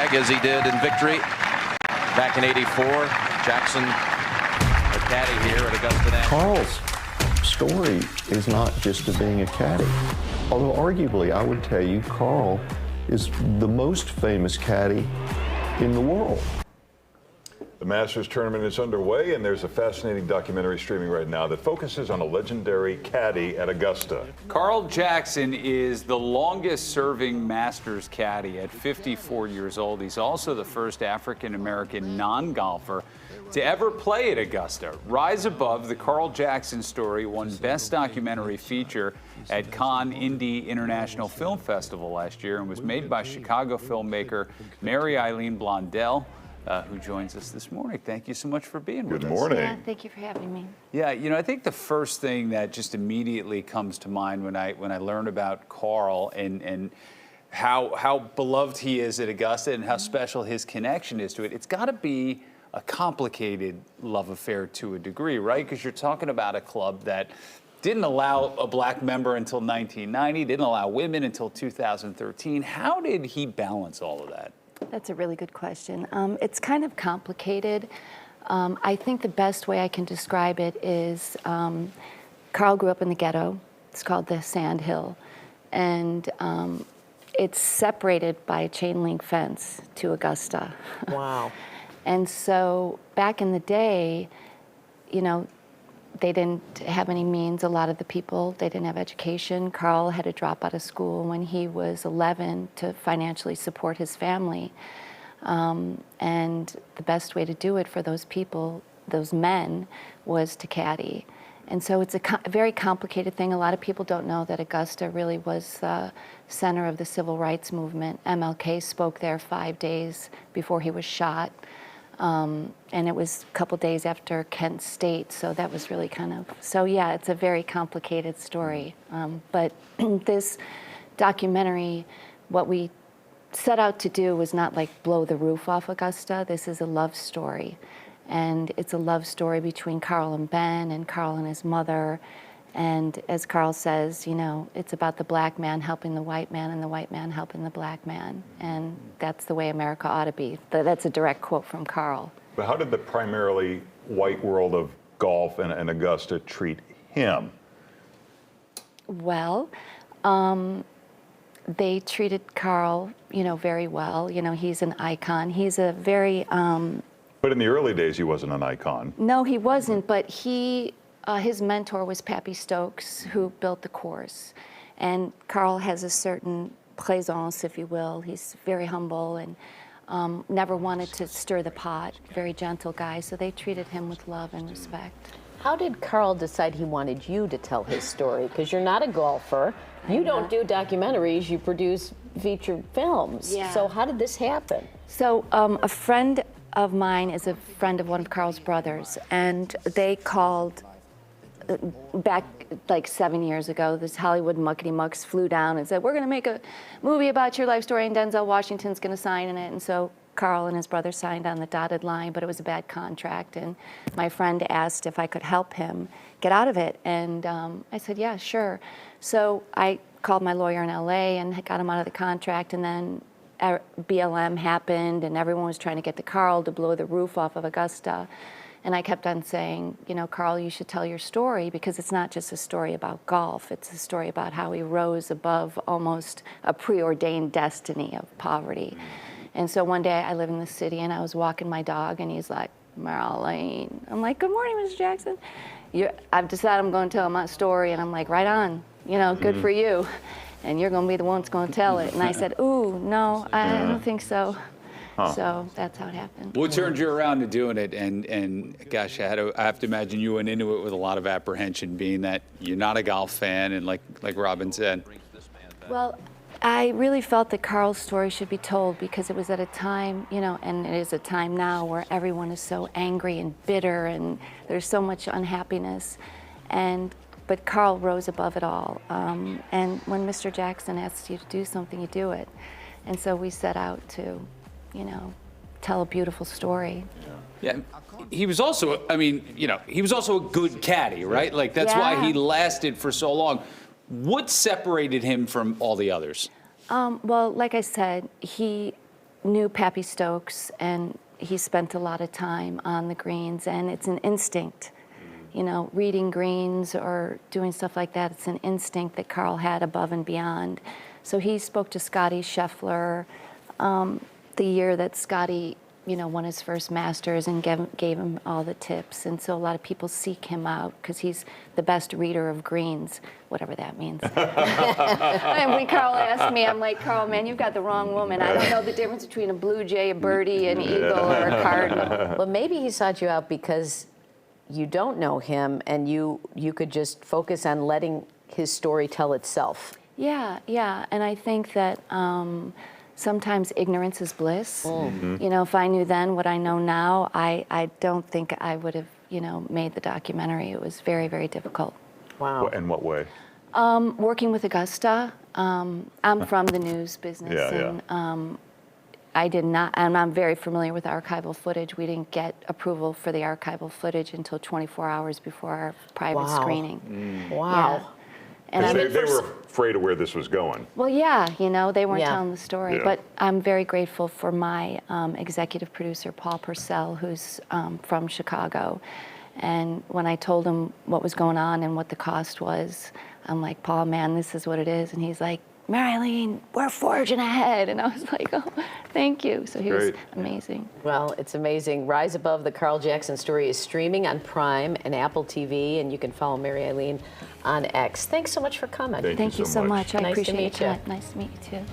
flag as he did in victory back in '84. Jackson, the caddy here at Augusta National. Carl's story is not just of being a caddy. Although arguably, I would tell you, Carl is the most famous caddy in the world. The Masters tournament is underway, and there's a fascinating documentary streaming right now that focuses on a legendary caddy at Augusta. Carl Jackson is the longest-serving Masters caddy at 54 years old. He's also the first African-American non-golfer to ever play at Augusta. Rise Above, the Carl Jackson story, won Best Documentary Feature at Cannes Indy International Film Festival last year and was made by Chicago filmmaker Mary Eileen Blondell, who joins us this morning. Thank you so much for being with us. Good morning. Yeah, thank you for having me. Yeah, you know, I think the first thing that just immediately comes to mind when I learn about Carl and how beloved he is at Augusta and how special his connection is to it, it's got to be a complicated love affair to a degree, right? Because you're talking about a club that didn't allow a black member until 1990, didn't allow women until 2013. How did he balance all of that? That's a really good question. It's kind of complicated. I think the best way I can describe it is Carl grew up in the ghetto. It's called the Sand Hill. And it's separated by a chain link fence to Augusta. Wow. And so back in the day, you know, they didn't have any means, a lot of the people. They didn't have education. Carl had to drop out of school when he was 11 to financially support his family. And the best way to do it for those people, those men, was to caddy. And so it's a very complicated thing. A lot of people don't know that Augusta really was the center of the civil rights movement. MLK spoke there 5 days before he was shot. And it was a couple days after Kent State, so that was really kind of, so yeah, it's a very complicated story. But this documentary, what we set out to do was not like blow the roof off Augusta. This is a love story. And it's a love story between Carl and Ben and Carl and his mother. And as Carl says, you know, it's about the black man helping the white man and the white man helping the black man. And that's the way America ought to be. That's a direct quote from Carl. But how did the primarily white world of golf and Augusta treat him? Well, they treated Carl, you know, very well. You know, he's an icon. He's a very... But in the early days, he wasn't an icon. No, he wasn't, but his mentor was Pappy Stokes, who built the course. And Carl has a certain présence, if you will. He's very humble and never wanted to stir the pot, very gentle guy, so they treated him with love and respect. How did Carl decide he wanted you to tell his story? Because you're not a golfer. You don't do documentaries, you produce feature films. Yeah. So how did this happen? So a friend of mine is a friend of one of Carl's brothers, and they called back like 7 years ago. This Hollywood muckety mucks flew down and said, we're going to make a movie about your life story, and Denzel Washington's going to sign in it. And so Carl and his brother signed on the dotted line, but it was a bad contract. And my friend asked if I could help him get out of it. And I said, yeah, sure. So I called my lawyer in LA and got him out of the contract. And then BLM happened, and everyone was trying to get to Carl to blow the roof off of Augusta. And I kept on saying, you know, Carl, you should tell your story, because it's not just a story about golf. It's a story about how he rose above almost a preordained destiny of poverty. And so one day I live in the city, and I was walking my dog, and he's like, Marlene. I'm like, good morning, Mr. Jackson. I've decided I'm going to tell my story. And I'm like, right on, you know, good for you. And you're going to be the one that's going to tell it. And I said, ooh, no, I don't think so. Huh. So that's how it happened. What turned you around to doing it? And gosh, I have to imagine you went into it with a lot of apprehension, being that you're not a golf fan, and like Robin said. Well, I really felt that Carl's story should be told, because it was at a time, you know, and it is a time now where everyone is so angry and bitter, and there's so much unhappiness. But Carl rose above it all. And when Mr. Jackson asks you to do something, you do it. And so we set out to, you know, tell a beautiful story. Yeah, he was also, I mean, you know, he was also a good caddy, right? Like, that's why he lasted for so long. What separated him from all the others? Well, like I said, he knew Pappy Stokes, and he spent a lot of time on the greens, and it's an instinct. You know, reading greens or doing stuff like that, it's an instinct that Carl had above and beyond. So he spoke to Scotty Scheffler the year that Scotty, you know, won his first Masters and gave him all the tips. And so a lot of people seek him out because he's the best reader of greens, whatever that means. And when Carl asked me, I'm like, Carl, man, you've got the wrong woman. I don't know the difference between a blue jay, a birdie, an eagle, or a cardinal. Well, maybe he sought you out because you don't know him, and you could just focus on letting his story tell itself. Yeah, yeah, and I think that sometimes ignorance is bliss. You know, if I knew then what I know now, I don't think I would have, you know, made the documentary. It was very, very difficult. Wow. In what way? Working with Augusta, I'm from the news business, Yeah, and I did not, and I'm very familiar with archival footage. We didn't get approval for the archival footage until 24 hours before our private Wow. screening. Wow. Yeah. And Because I'm- they were afraid of where this was going. Well, yeah, you know, they weren't Yeah. telling the story. Yeah. But I'm very grateful for my executive producer, Paul Purcell, who's from Chicago. And when I told him what was going on and what the cost was, I'm like, Paul, man, this is what it is. And he's like, Mary Eileen, we're forging ahead. And I was like, oh, thank you. So he was Great. amazing. Well, it's amazing. Rise Above the Carl Jackson Story is streaming on Prime and Apple TV, and you can follow Mary Eileen on X. Thanks so much for coming. Thank you Thank you so so much. much. I Nice to appreciate meet you. that. Nice to meet you too.